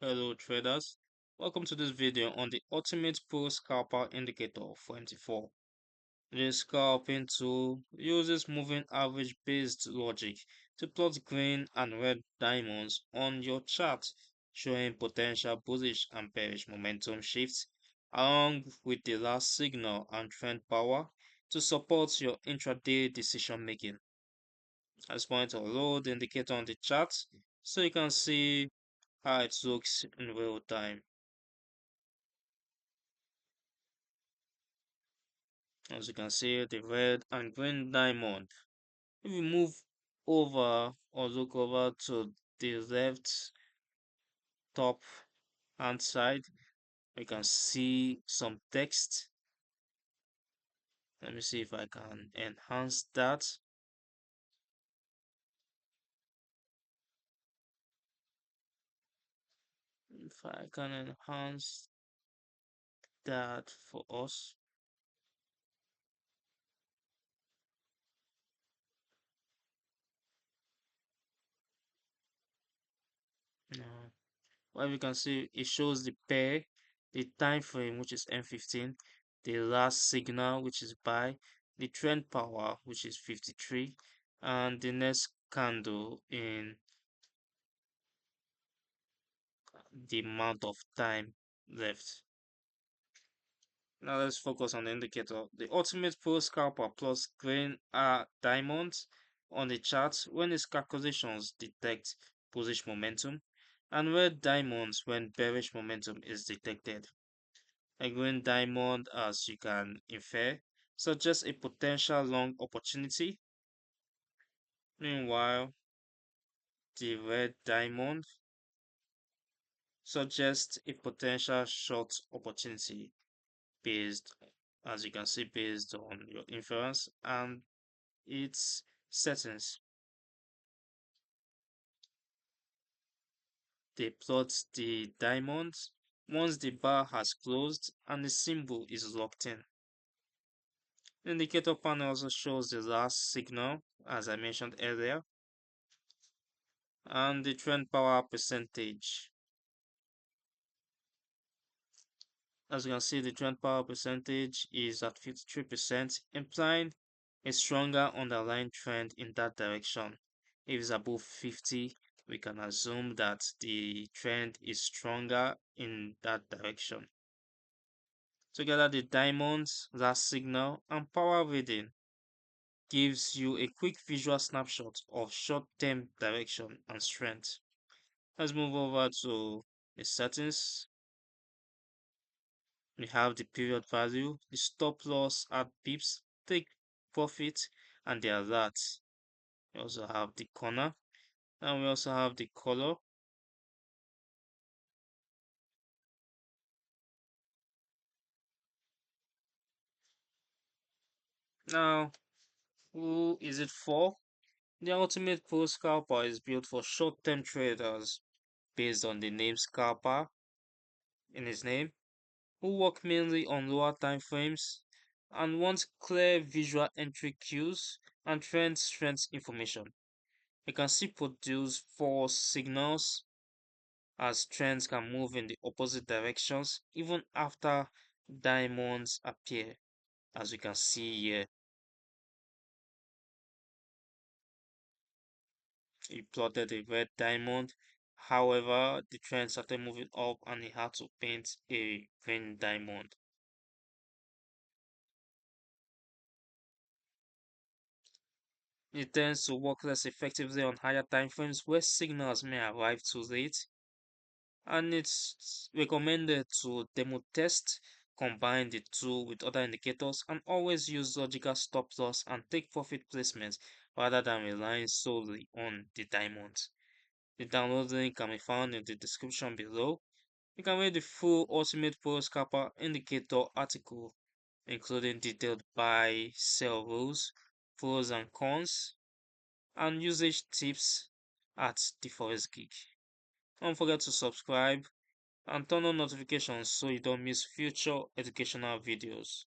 Hello traders, welcome to this video on the ultimate Pro Scalper Indicator for MT4. This scalping tool uses moving average based logic to plot green and red diamonds on your chart, showing potential bullish and bearish momentum shifts along with the last signal and trend power to support your intraday decision making. I just want to load the indicator on the chart so you can see how it looks in real time. As you can see, the red and green diamond. If we move over or look over to the left top hand side, we can see some text. Let me see if I can enhance that. If I can enhance that for us. Now, what we can see, it shows the pair, the time frame, which is M15, the last signal, which is buy, the trend power, which is 53, and the next candle in the amount of time left. Now let's focus on the indicator. The ultimate pro scalper plus green diamonds on the chart when its calculations detect bullish momentum, and red diamonds when bearish momentum is detected. A green diamond, as you can infer, suggests a potential long opportunity. Meanwhile, the red diamond suggests a potential short opportunity based, as you can see, based on your inference and its settings. They plot the diamonds once the bar has closed and the symbol is locked in. The indicator panel also shows the last signal, as I mentioned earlier, and the trend power percentage. As you can see, the trend power percentage is at 53%, implying a stronger underlying trend in that direction. If it's above 50, we can assume that the trend is stronger in that direction. Together, the diamonds, last signal, and power reading gives you a quick visual snapshot of short-term direction and strength. Let's move over to the settings. We have the period value, the stop loss at pips, take profit, and the alerts. We also have the corner, and we also have the color. Now, who is it for? The Ultimate Pro Scalper is built for short-term traders based on the name Scalper in his name, who work mainly on lower time frames and want clear visual entry cues and trend strength information. You can see produce false signals as trends can move in the opposite directions even after diamonds appear, as we can see here. He plotted a red diamond, however the trend started moving up and he had to paint a green diamond. It tends to work less effectively on higher time frames where signals may arrive too late, and it's recommended to demo test, combine the two with other indicators, and always use logical stop loss and take profit placements rather than relying solely on the diamonds. The download link can be found in the description below. You can read the full Ultimate Pro Scalper Indicator article, including detailed buy, sell rules, pros and cons, and usage tips at the Forex Geek. Don't forget to subscribe and turn on notifications so you don't miss future educational videos.